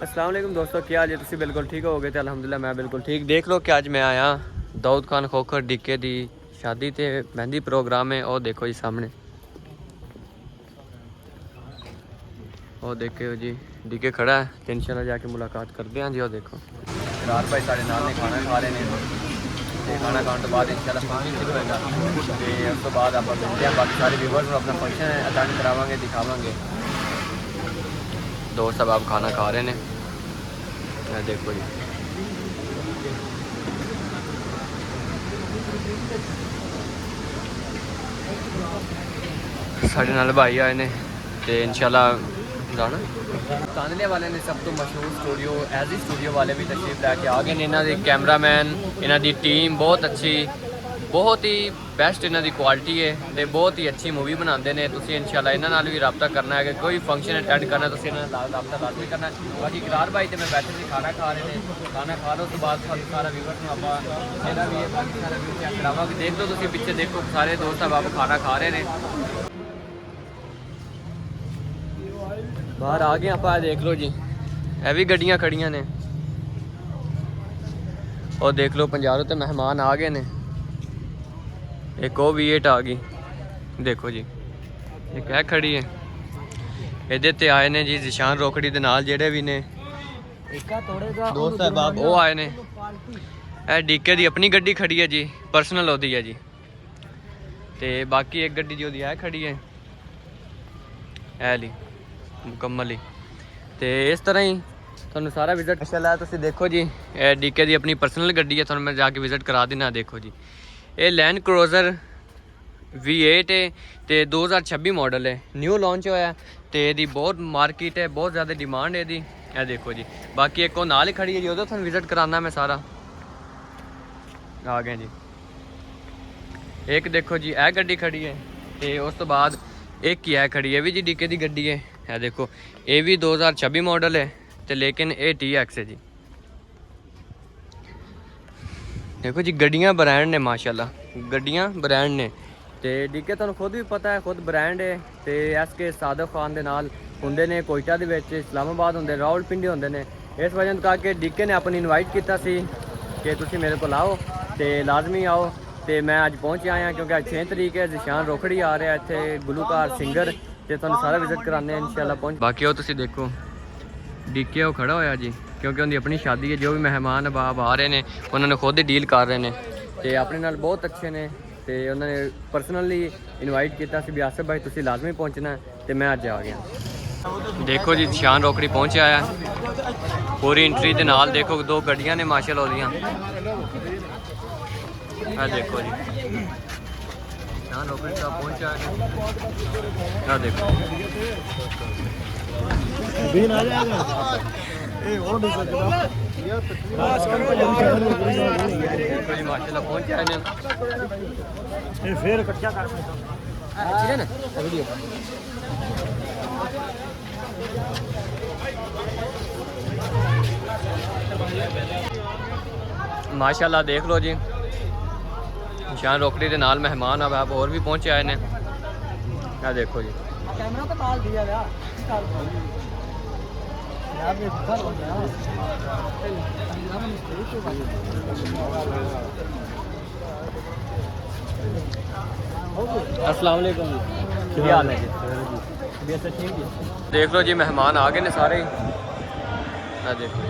अस्सलाम वालेकुम दोस्तों, क्या हाल है? तुसी बिल्कुल ठीक हो गए थे? अल्हम्दुलिल्लाह मैं बिल्कुल ठीक। देख लो कि आज मैं आया दाऊद खान खोखर डीके दी शादी ते मेहंदी प्रोग्राम है। और देखो जी सामने, और देखो जी डीके खड़ा है तो इंशाल्लाह जाके मुलाकात करते हैं जी। और देखो रात भाई साढ़े नाल ने खाना खा रहे हैं तो खाना खाने तो बाद इंशाल्लाह फंक्शन शुरू होगा तो उस तो बाद आप मिलते हैं। बाकी सारे व्यूवर्स को अपना फंक्शन अटेंड करावांगे, दिखावांगे। दोस्त सब आप खाना खा रहे हैं। देखो जी साढ़े नाल भाई आए ने तो इंशाल्लाह जाना तांदले वाले ने सब तो मशहूर स्टूडियो एजी स्टूडियो वाले भी तशरीफ लैके आ गए। इन्हों के कैमरामैन, इन्हों की टीम बहुत अच्छी, बहुत ही बेस्ट इन्हों की क्वालिटी है तो बहुत ही अच्छी मूवी बनाते हैं। तुम इंशाल्लाह इन्होंने भी रबता करना है कि कोई फंक्शन अटेंड करना तो रबता लाजमी करना है। बाकी इकरार भाई तो मैं बैठे से खाना खा रहे हैं, खाना खा लो तो बाद सारा व्यूवर आप भी है बाकी सारा व्यू चेक करावा। देख लो तुम पिछले देखो सारे दोस्त अब आप खाना खा रहे हैं। बाहर आ गए आप देख लो जी, यह भी गड्डियाँ खड़ियाँ ने। और देख लो पंजारों तो मेहमान आ गए ने। एक और V8 आ गई, देखो जी एक है खड़ी है। ਇਹਦੇ ਤੇ ਆਏ ਨੇ ਜੀ जिशान रोकड़ी ਦੇ ਨਾਲ ਜਿਹੜੇ ਵੀ ਨੇ ਦੋਸਤ ਸਾਹਿਬਾਬ ਉਹ ਆਏ ਨੇ। ਇਹ ਡੀਕੇ ਦੀ ਆਪਣੀ ਗੱਡੀ ਖੜੀ ਹੈ ਜੀ, ਪਰਸਨਲ ਉਹਦੀ ਹੈ ਜੀ। ਤੇ ਬਾਕੀ ਇੱਕ ਗੱਡੀ ਜੀ ਉਹਦੀ ਹੈ ਖੜੀ ਹੈ ਇਹ ਲਈ ਮੁਕੰਮਲ ਹੀ। ਤੇ ਇਸ ਤਰ੍ਹਾਂ ਹੀ ਤੁਹਾਨੂੰ ਸਾਰਾ ਵਿਜ਼ਿਟ ਮਾਸ਼ਾਅੱਲਾ ਤੁਸੀਂ ਦੇਖੋ ਜੀ ਇਹ ਡੀਕੇ ਦੀ ਆਪਣੀ ਪਰਸਨਲ ਗੱਡੀ ਹੈ। ਤੁਹਾਨੂੰ ਮੈਂ ਜਾ ਕੇ ਵਿਜ਼ਿਟ ਕਰਾ ਦੇਣਾ। ਦੇਖੋ ਜੀ ਇਹ ਲੈਂਡ ਕਰੂਜ਼ਰ V8 है तो 2026 मॉडल है, न्यू लॉन्च होया तो यदी बहुत मार्केट है, बहुत ज़्यादा डिमांड है यदी। यह देखो जी बाकी एक और नाल ही खड़ी है जी, उधर तुहानू विजिट कराना मैं सारा आ गए जी। एक देखो जी यह गड्डी खड़ी है तो उस तो बाद एक ही है खड़ी है भी जी डीके की गड्डी है। यह देखो ये भी 2026 मॉडल है तो लेकिन ये TX है जी। देखो जी गड्डियाँ ब्रांड ने माशाल्लाह, गड्डियाँ ब्रांड ने तो डीके तुहानू खुद भी पता है, खुद ब्रांड है। तो SK सादक खान दे नाल हुंदे ने कोयटा दे विच, इस्लामाबाद हुंदे, रावलपिंडी हुंदे ने। इस वजह करके डीके ने अपनी इनवाइट किया कि तुसीं मेरे को आओ तो लाजमी आओ। तो मैं अज पहुँच आया क्योंकि अज 6 तरीक है। जिशान रोकड़ी आ रहा है इत्थे गुलूकार सिंगर तो तुहानू सारा विजिट कराने इंशाल्लाह पहुँच। बाकी वो तुसीं देखो डीके वो खड़ा होया जी क्योंकि उनकी अपनी शादी है। जो भी मेहमान बाब आ रहे हैं उन्होंने खुद ही डील कर रहे हैं तो अपने नाल बहुत अच्छे ने। तो उन्होंने परसनली इनवाइट किया भी आसिफ भाई तुसीं लाजमी पहुँचना है तो मैं अज आ गया। देखो जी जिशान रोकड़ी पहुँच आया पूरी एंट्री के नाल। देखो 2 गड्डियाँ ने माशाल्लाह ओदियां। देखो जी जिशान रोकड़ी साहब पहुँच आया। देखो माशाल्लाह पहुंच आए ने फिर कच्चा कर ना वीडियो माशाल्लाह। देख लो जी जिशान रोकड़ी के नाल मेहमान अब आप और भी पहुंचे आए ने। देखो जी कैमरा तो काल दिया यार अस्सलाम वालेकुम, क्या हाल है जी? देख लो जी मेहमान आ गए ने सारे। देखो